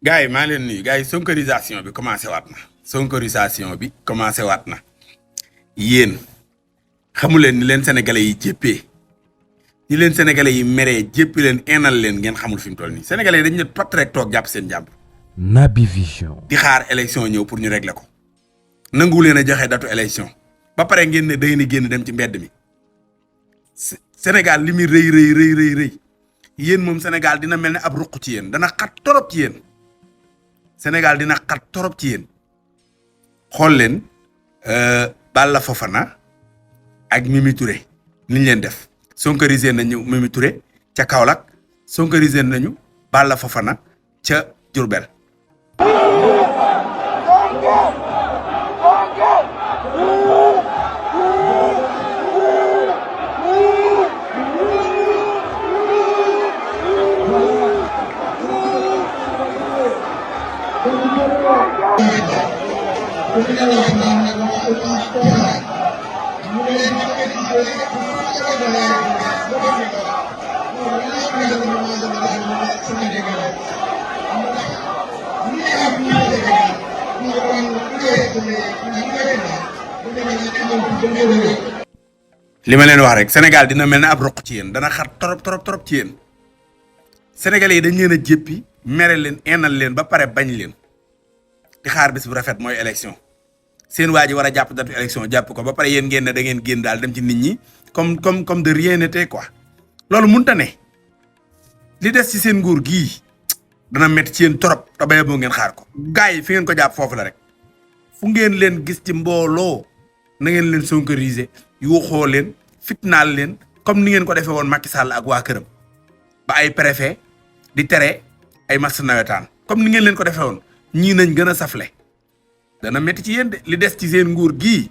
gars yi maa leen nuyu gars yi sonkorisation bi commencé waat na sonkorisation bi commencé waat na yéen xamu leen ni leen sénégalais yi jéppee ni leen sénégalais yi meree jéppi leen eenal leen ngeen xamul fi mu toll nii sénégalais yi dañu ne pat rek toog jàpp seen jàpp Naby Vision. di xaar élection ñëw pour ñu régler ko nangu leen a joxe datu élection ba pare ngeen ne da ngeen di génn dem ci mbedd mi Sénégal li muy rëy yéen moom Sénégal dina mel ne ab ruq ci yéen dana xat torop ci yéen Sénégal dina xat torop ci yéen xool leen Balla Fofana ak Mimi Touré niñ leen def sonkorisé nañu Mimi Touré ca Kaolack sonkorisé nañu Balla Fofana ca Diourbel li ma leen wax rek Sénégal dina mel ne ab roq ci yéen dana xar torop ci yéen sénégalais yi dañ leen a jéppi mere leen eenal leen ba pare bañ leen di xaar bis bu rafet mooy élection seen waa ji war a jàpp datu élection jàpp ko ba pare yéen ngeen ne da ngeen génn daal dem ci nit ñi comme de rien n'était quoi loolu mënta ne li des ci seen nguur gii dana métti ci yéen torop te ba boo ngeen xaar ko gars yi fi ngeen ko jàpp foofu la rek fu ngeen leen gis ci mbooloo na ngeen leen sonkoriser yuuxoo leen fitnaal leen comme ni ngeen ko defee woon Macky Sall ak waa këram ba ay préfet di tere ay match nawetaan comme ni ngeen leen ko defee woon ñii nañ gën a safle dana métti ci yéen de li des ci seen nguur gii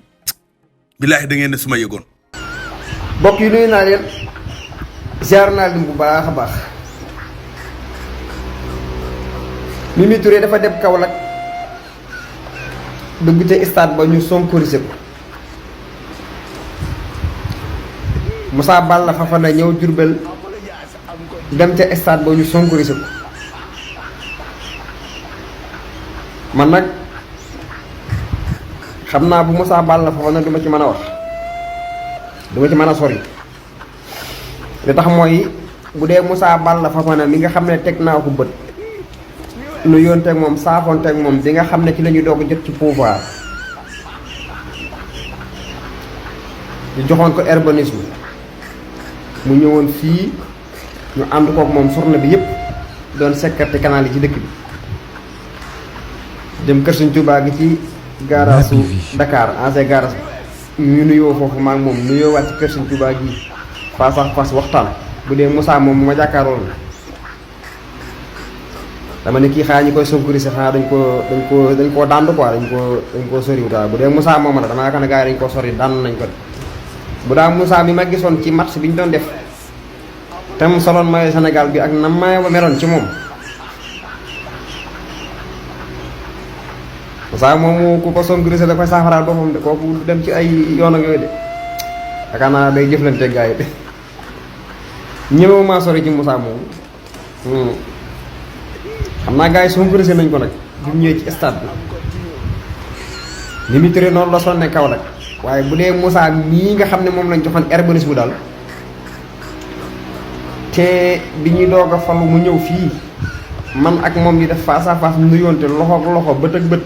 billaahi da ngeen ne su ma yëgoon. mbokk yi nuyu naa leen ziar naa leen bu baax a baax Mimi Touré dafa dem Kaolack dugg te stade ba ñu sonkorisé ko Moussa Balla Fofana ñëw Diourbel dem ca stade ba ñu sonkorisé ko man nag xam naa bu Moussa Balla Fofana du ma ci mën a wax du ma ci mën a sori li tax mooy bu dee Moussa Balla Fofana mi nga xam ne teg naa ko bët nu yoon teg moom saafoon teg moom bi nga xam ne ci la ñuy doog jot ci pouvoir ñu joxoon ko urbanisme mu ñëwoon fii ñu ànd kook moom journée bi yëpp doon sécurité canal yi ci dëkk bi dem kër Sëñ Tuubaa gi ci gaaraasu Dakar ancien gaaraas bi ñu nuyoo foofu maak moom nuyoo waat ci kër Sëñ Tuubaa gi face à face waxtaan bu dee Moussa moom ma jàkkaaroon dama ne kii xanaa ñi koy sonkorisé xanaa dañ koo dànd quoi dañ koo soriwut waaw bu dee Moussa moom la dama yaakaar ne gars yi dañ koo sori dànd nañ ko de bu daa Moussa mi ma gisoon ci match bi ñu doon def te mu soloon maillot Sénégal bi ak na maillot ba meloon ci moom Moussa moom ku ko sonkorisé da koy saafaraal boppam de kooku dem ci ay yoon ak yooyu de yaakaar naa day jëflante gars yi de ñëwee maa sori ci Moussa moom xam naa gars yi sonkorisé nañ ko nag bi mu ñëwee ci stade bi Mimi Touré noonu la sonne Kaolack waaye bu dee Moussa mii nga xam ne moom lañ joxoon urbanisme daal te bi ñuy doog a falu mu ñëw fii man ak moom di def face à face nuyoonte loxo ak loxo bët ak bët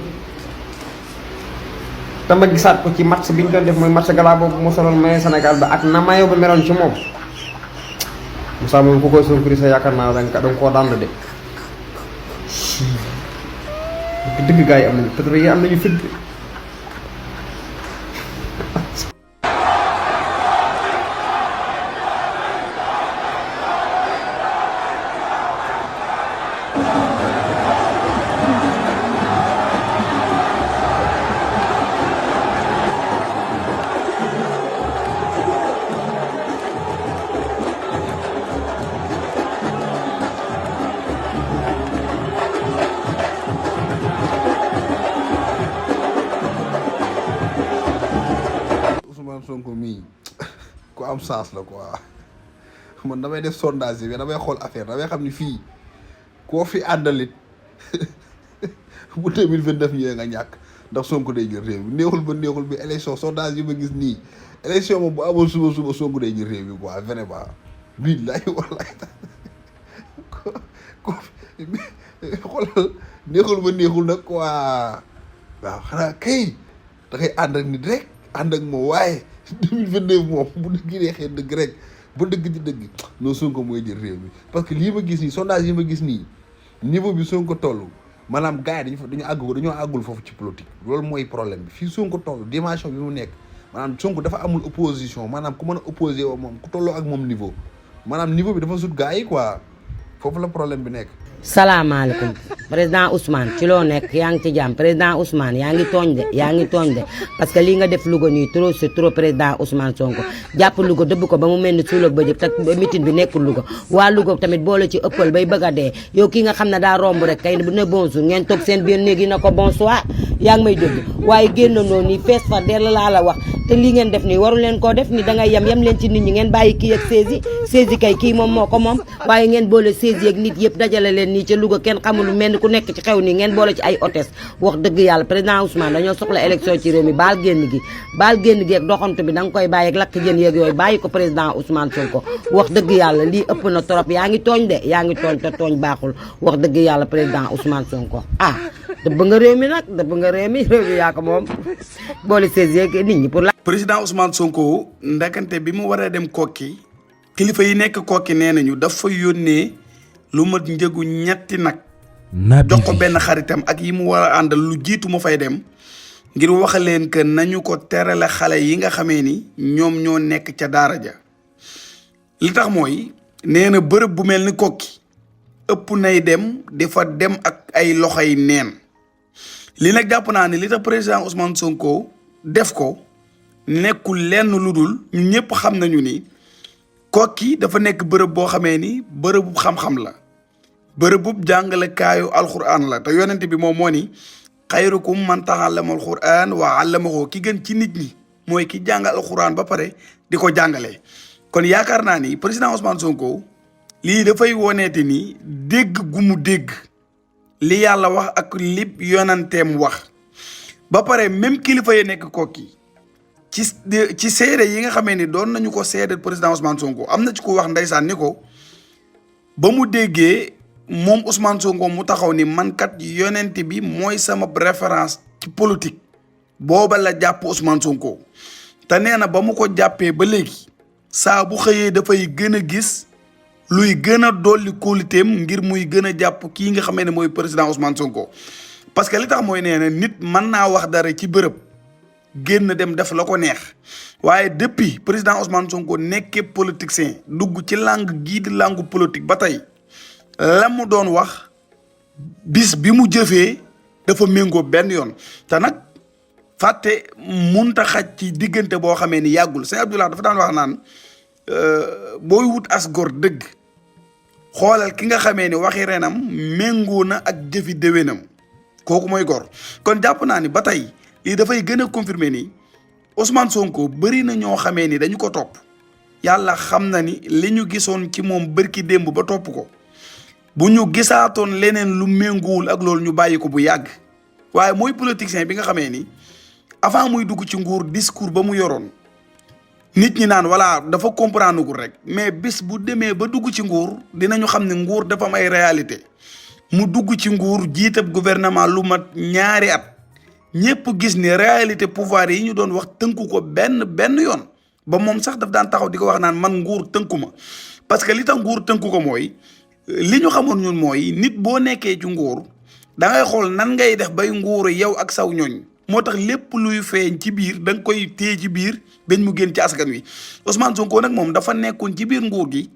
te ma gisaat ko ci match bi ñu doon def mooy match gala boobu mu soloon maillot Sénégal ba ak na maillot ba meloon ci moom Moussa moom ku koy sonkorisé yaakaar naa danga koo dànd de dëgg gars yi am nañu peut-être yi am nañu fit Sonko mii ku am sens la quoi man damay def sondage bi damay xool affaire damay xam ni fii koo fi àndalit bu 2029 ñëwee nga ñàkk ndax Sonko day jël réew mi neexul ba neexul bi élection sondage yi ma gis nii élection moom bu amoon suba Sonko day jël réew mi quoi vraiment billahi wallahi ko xoolal neexul ba neexul nag quoi waaw xanaa kay da ngay ànd ak nit rek ànd ak moom waaye 2029 moom bu dëgg neexee dëgg rek ba dëgg di dëgg non Sonko mooy jël réew mi parce que lii ma gis nii sondage yi ma gis nii niveau bi Sonko toll maanaam gars yi dañoo àggul foofu ci politique loolu mooy problème bi fii Sonko toll dimension bi mu nekk maanaam Sonko dafa amul opposition maanaam ku mën a opposé woo moom ku tolloo ak moom niveau maanaam niveau bi dafa sut gars yi quoi foofu la problème bi nekk. salaamaaleykum président Ousmane ci loo nekk yaa ngi ci jàmm président Ousmane yaa ngi tooñ de parce que lii nga def Louga nii trop c'est trop président Ousmane Sonko jàpp Louga dëbb ko ba mu mel ni suuloog ba jëp te mitin bi nekkul Louga waa Louga tamit boole ci ëppal bay bëgg a dee yow ki nga xam ne daa romb rek kay ne bonjour ngeen toog seen biir néeg yi na ko bonsoir yaa ngi may dégg waaye génnandoo nii fees fa dell laa la wax te lii ngeen def nii waru leen koo def ni da ngay yem leen ci nit ñi ngeen bàyyi kii ak saisi kay kii moom moo ko moom waaye ngeen boole saisi ak nit yëpp dajale leen nii ca Louga kenn xamul lu mel ni ku nekk ci xew nii ngeen boole ci ay hôtesse wax dëgg yàlla président Ousmane dañoo soxla élection ci réew mi baal génn gi ak doxantu bi da nga koy bàyyi ak lakk jën yeeg yooyu bàyyi ko président Ousmane Sonko wax dëgg yàlla lii ëpp na trop yaa ngi tooñ te tooñ baaxul wax dëgg yàlla président Ousmane Sonko ah dëbb nga réew mi nag réew mi yaa ko moom boole saisi ak nit ñi pour la président Ousmane Sonko ndekante bi mu waree dem kokki kilifa yi nekk kokki nee nañu dafa yónnee lu mat njëgu ñetti nag jox ko benn xaritam ak yi mu war a àndal lu jiitu mu fay dem ngir wax leen que nañu ko terale xale yi nga xamee ni ñoom ñoo nekk ca daara ja li tax mooy nee na bërëb bu mel ni kokki ëpp nay dem di fa dem ak ay loxoy neen li nag jàpp naa ne li tax président Ousmane Sonko def ko nekkul lenn lu dul ñu ñëpp xam nañu ni kokki dafa nekk bërëb boo xamee ni bërëbu xam-xam la bërëbub jàngalekaayu alquran la te yonent bi moom moo ni xayrukum man ta'allama alquran wa allamahu ki gën ci nit ñi mooy ki jàngal alquran ba pare di ko jàngale kon yaakaar naa ni président Ousmane Sonko lii dafay woneete ni dégg gu mu dégg li yàlla wax ak li yonanteem wax ba pare même kilifa yi nekk kokki ci seede yi nga xamee ni doon nañu ko seede président Ousmane Sonko am na ci ko wax ndeysaan ni ko ba mu déggee moom Ousmane Sonko mu taxaw ni man kat yonent bi mooy sama référence ci politique booba la jàpp Ousmane Sonko te nee na ba mu ko jàppee ba léegi saa bu xëyee dafay gën a gis luy gën a dolli kóoluteem ngir muy gën a jàpp kii nga xamee ne mooy président Ousmane Sonko parce que li tax mooy nee na nit mën naa wax dara ci bërëb génn dem def la ko neex waaye depuis président Ousmane Sonko nekkee politicien dugg ci langue gii di langue politique ba tey la mu doon wax bis bi mu jëfee dafa méngoo benn yoon te nag fàtte munta xaj ci diggante boo xamee ni yàggul sëñ Abdoulaye dafa daan wax naan booy wut as gor dëgg xoolal ki nga xamee ni waxi renam méngoo na ak jëfi déwénam kooku mooy gor kon jàpp naa ni ba tey lii dafay gën a confirmer ni Ousmane Sonko bëri na ñoo xamee ni dañu ko topp yàlla xam na ni li ñu gisoon ci moom bërki démb ba topp ko bu ñu gisaatoon leneen lu méngoowul ak loolu ñu bàyyi ko bu yàgg waaye mooy politicien bi nga xamee ni avant muy dugg ci nguur discours ba mu yoroon nit ñi naan voilà dafa comprendre gul rek mais bis bu demee ba dugg ci nguur dinañu xam ne nguur dafa am ay réalité mu dugg ci nguur jiitab gouvernement lu mat ñaari at ñëpp gis ni réalité pouvoir yi ñu doon wax tënku ko benn yoon ba moom sax daf daan taxaw di ko wax naan man nguur tënku ma parce que li tax nguur tënku ko mooy li ñu xamoon ñun mooy nit boo nekkee ci nguur da ngay xool nan ngay def bay nguuru yow ak saw ñooñ moo tax lépp luy feeñ ci biir da nga koy téye ci biir bañ mu génn ci askan wi Ousmane Sonko nag moom dafa nekkoon ci biir nguur gi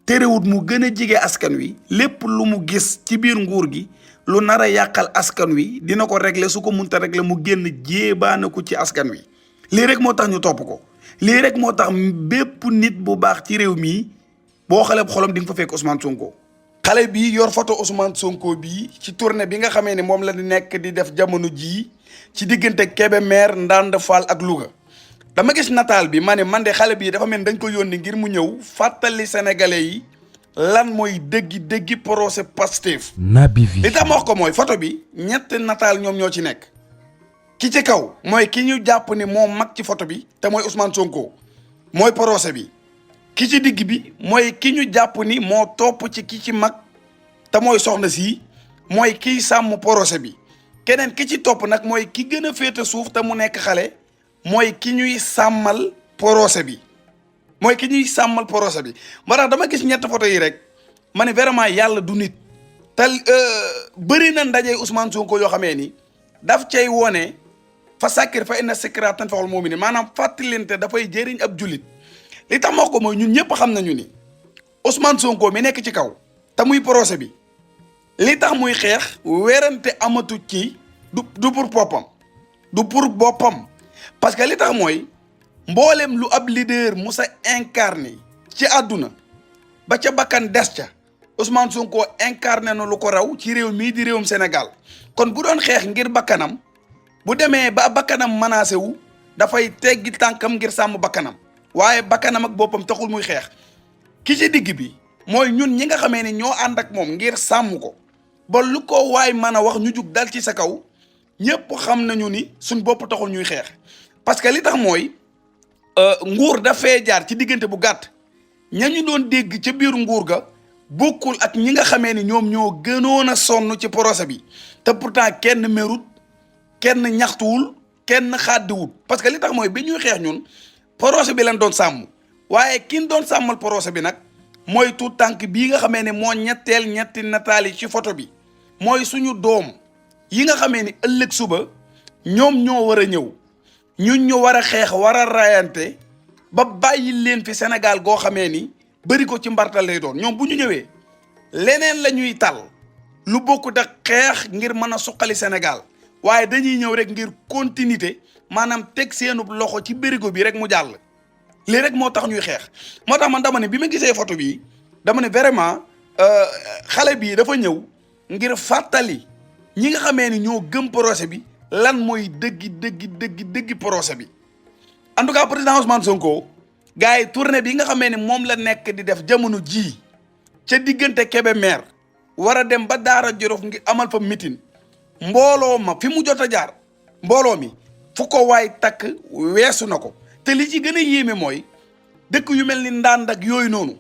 terewut mu gën a jige askan wi lépp lu mu gis ci biir nguur gi lu nar a yàqal askan wi dina ko régler su ko munta régler mu génn jéebaane ko ci askan wi lii rek moo tax ñu topp ko lii rek moo tax bépp nit bu baax ci réew mii boo xale xolam di nga fa fekk Ousmane Sonko. xale bi yor photo Ousmane Sonko bii ci tournée bi nga xamee ne moom la di nekk di def jamono jii ci diggante Kébémer Ndande Fall ak Louga dama gis nataal bi ma ne man de xale bii dafa mel ni dañ ko yónni ngir mu ñëw fàttali sénégalais yi lan mooy dëggi procès Pastef. Naby Vision li tax ma wax ko mooy photo bi ñetti nataal ñoom ñoo ci nekk ki ci kaw mooy ki ñu jàpp ni moo mag ci photo bi te mooy Ousmane Sonko mooy procès bi ki ci digg bi mooy ki ñu jàpp ni moo topp ci ki ci mag te mooy soxna si mooy kiy sàmm procès bi keneen ki ci topp nag mooy ki gën a féete suuf te mu nekk xale mooy ki ñuy sàmmal procès bi mooy ki ñuy sàmmal procès bi moo tax dama gis ñett photo yi rek ma ne vraiment yàlla du nit te bëri na ndaje Ousmane Sonko yoo xamee ni daf cay wone fa sàkkir fa inna sikra tanfa'ul mu'minin maanaam fàttalinte dafay jëriñ ab jullit li tax ma wax ko mooy ñun ñëpp xam nañu ni Ousmane Sonko mi nekk ci kaw te muy procès bi li tax muy xeex werante amatu ci du pour boppam du pour boppam parce que li tax mooy mboolem lu ab leader musa incarné ci àdduna ba ca bakkan des ca Ousmane Sonko incarné na lu ko raw ci réew mii di réewum Sénégal kon bu doon xeex ngir bakkanam bu demee ba bakkanam menacé wu dafay teggi tànkam ngir sàmm bakkanam waaye bakkanam ak boppam taxul muy xeex ki ci digg bi mooy ñun ñi nga xamee ni ñoo ànd ak moom ngir sàmm ko ba lu ko waay mën a wax ñu jug dal ci sa kaw ñëpp xam nañu ni suñ bopp taxul ñuy xeex parce que li tax mooy nguur dafee jaar ci diggante bu gàtt ña ñu doon dégg ca biir nguur ga bokkul ak ñi nga xamee ni ñoom ñoo gënoon a sonn ci procès bi te pourtant kenn merut kenn ñaxtuwul kenn xàddiwul parce que li tax mooy bi ñuy xeex ñun procès bi lañ doon sàmm waaye kin doon sàmmal procès bi nag mooy tout tànk bii nga xamee ne moo ñetti nataal yi ci photo bi mooy suñu doom yi nga xamee ni ëllëg suba ñoom ñoo war a ñëw ñun ñu war a xeex war a rayante ba bàyyi leen fi Sénégal goo xamee ni bëri ko ci mbartal lay doon ñoom bu ñu ñëwee leneen la ñuy tal lu bokkut ak xeex ngir mën a suqali Sénégal waaye dañuy ñëw rek ngir continuité maanaam teg seenub loxo ci bërigo bi rek mu jàll lii rek moo tax ñuy xeex moo tax man dama ne bi ma gisee photo bi dama ne vraiment xale bii dafa ñëw ngir fàttali ñi nga xamee ni ñoo gëm procès bi lan mooy dëggi procès bi en tout cas président Ousmane Sonko gars yi tournée bi nga xamee ni moom la nekk di def jamono jii ca diggante Kébémer war a dem ba Daara Jolof ngir amal fa meeting mbooloo ma fi mu jot a jaar mbooloo mi fu ko waay takk weesu na ko te li ci gën a yéeme mooy dëkk yu mel ni Ndande ak yooyu noonu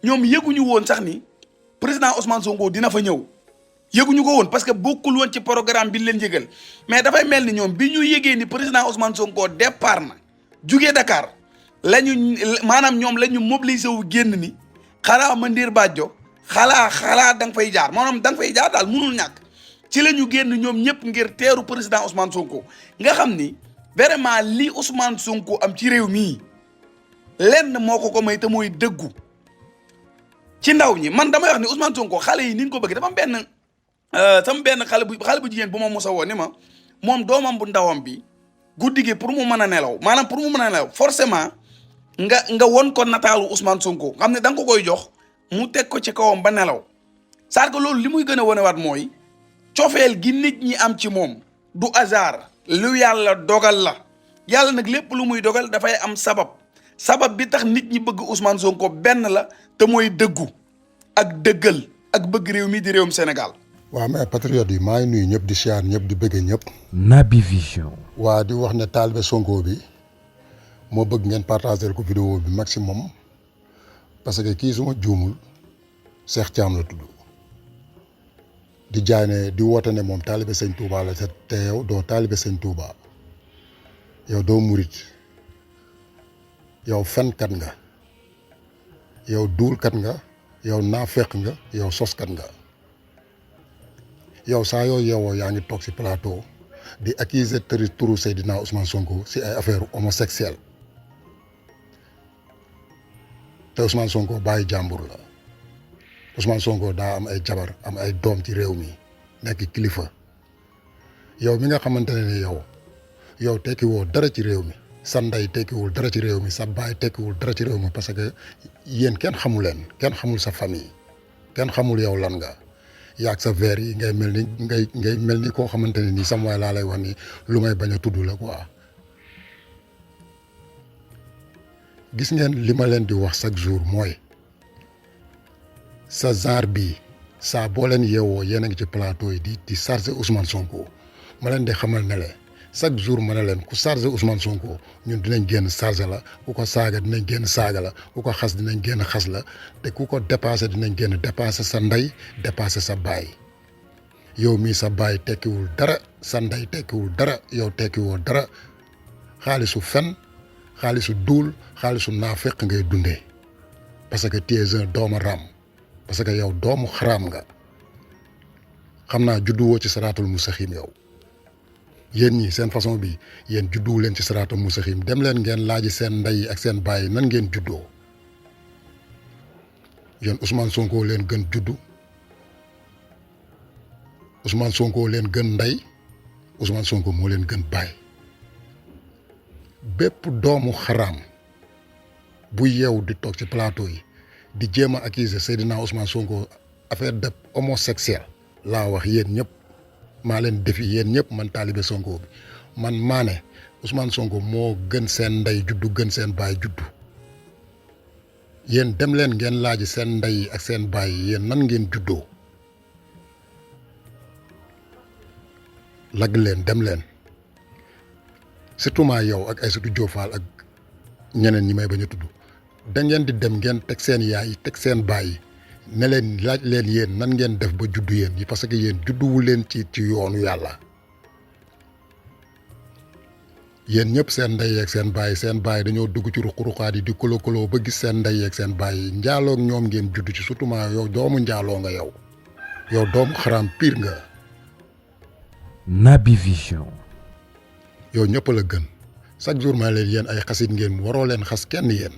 ñoom yëguñu woon sax ni président Ousmane Sonko dina fa ñëw yëguñu ko woon parce que bokkul woon ci programme bi leen yëgal mais dafay mel ni ñoom bi ñu yëgee ni président Ousmane Sonko départ na jugee Dakar maanaam ñoom la ñu mobilisé wu génn ni xalaa Mandir Badjo xalaa da nga fay jaar maanaam da nga fay jaar daal munul ñàkk ci la ñu génn ñoom ñëpp ngir teeru président Ousmane Sonko nga xam ni vraiment li Ousmane Sonko am ci réew mii lenn moo ko may te mooy dëggu ci ndaw ñi man damay wax ni Ousmane Sonko xale yi ni ñu ko bëgg dafa am benn sama benn xale bu jigéen bu ma musa woo ni ma moom doomam bu ndawam bi guddi gi pour mu mën a nelaw maanaam pour mu mën a nelaw forcément nga won ko nataalu Ousmane Sonko xam ne da nga ko koy jox mu teg ko ci kawam ba nelaw c'est que loolu li muy gën a wanewaat mooy cofeel gi nit ñi am ci moom du hasard lu yàlla dogal la yàlla nag lépp lu muy dogal dafay am sabab bi tax nit ñi bëgg Ousmane Sonko benn la te mooy dëggu ak dëggal ak bëgg réew mi di réewum Sénégal. waaw mais patriote yi maa ngi nuyu ñëpp di siyaar ñëpp di bëgg ñëpp. Naby Vision. waa di wax ne taalibe Sonko bi moo bëgg ngeen partager ko vidéo bi maximum parce que kii suma juumul Cheikh Thiam la tudd di jaay ne di woote ne moom taalibe sëñ Touba la te yow doo taalibe sëñ Touba yow doo murit yow fenkat nga yow duulkat nga yow naafeq nga yow soskat nga yow saa yoo yeewoo yaa ngi toog ci plateau di accuser turu Seydina Ousmane Sonko ci ay affaire homosexuelle te Ousmane Sonko bàyyi jàmbur la Ousmane Sonko daa am ay jabar am ay doom ci réew mi nekk kilifa yow mi nga xamante ne yow tekkiwoo dara ci réew mi sa ndey tekkiwul dara ci réew mi sa baay tekkiwul dara ci réew mi parce que yéen kenn xamu leen kenn xamul sa famille kenn xamul yow lan nga yaag sa verre yi ngay mel ni koo xamante ne nii sama waay laa lay wax ni lu may bañ a tudd la quoi gis ngeen li ma leen di wax chaque jour mooy sa genre bii saa boo leen yeewoo yéen a ngi ci plateau yi di charger Ousmane Sonko ma leen di xamal ne le chaque jour ma ne leen ku charger Ousmane Sonko ñun dinañ génn charger la ku ko saaga dinañ génn saaga la ku ko xas dinañ génn xas la te ku ko dépassé dinañ génn dépassé sa ndey dépassé sa baay yow mii sa baay tekkiwul dara sa ndey tekkiwul dara yow tekkiwoo dara xaalisu fen xaalisu duul xaalisu naafeq ngay dundee parce que tu es un doomu raam parce que yow doomu xaraam nga xam naa judduwoo ci saraatul musaxim yow yéen ñi seen façon bi yéen judduwu leen ci saraatul musaxim dem leen ngeen laaji seen ndey ak seen baay nan ngeen juddoo yéen Ousmane Sonko leen gën juddu Ousmane Sonko leen gën ndey Ousmane Sonko moo leen gën baay bépp doomu xaraam bu yeew di toog ci plateau yi di jéem a accuser Seydina Ousmane Sonko affaire de homosexuel laa wax yéen ñëpp maa leen defi yéen ñëpp man taalibe Sonko bi man maa ne Ousmane Sonko moo gën seen ndey juddu gën seen baay juddu yéen dem leen ngeen laaji seen ndey ak seen baay yéen nan ngeen juddoo lagg leen dem leen surtout maa yow ak Aïssatou Diop Fall ak ñeneen ñi may bañ a tudd da ngeen di dem ngeen teg seen yaay teg seen baay ne leen laaj leen yéen nan ngeen def ba juddu yéen yi parce que yéen judduwu leen ci yoonu yàlla yéen ñëpp seen ndey ak seen baay dañoo dugg ci ruq-ruqaat yi di kolo ba gis seen ndey ak seen baay njaaloo ak ñoom ngeen juddu ci surtout maa yow doomu njaaloo nga yow doomu xaraam pire nga. Naby Vision. yow ñëpp la gën chaque jour maa leen yéen ay xasit ngeen waroo leen xas kenn yéen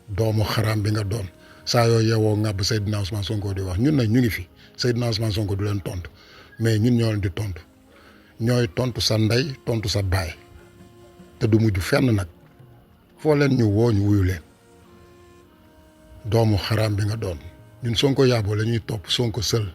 doomu xaraam bi nga doon saa yoo yeewoo ŋàbb Seydina Ousmane Sonko di wax ñun nag ñu ngi fi Seydina Ousmane Sonko du leen tontu mais ñun ñoo leen di tontu ñooy tontu sa ndey tontu sa baay te du mujj fenn nag foo leen ñu woo ñu wuyu leen doomu xaraam bi nga doon ñun Sonko yaaboo la ñuy topp Sonko sël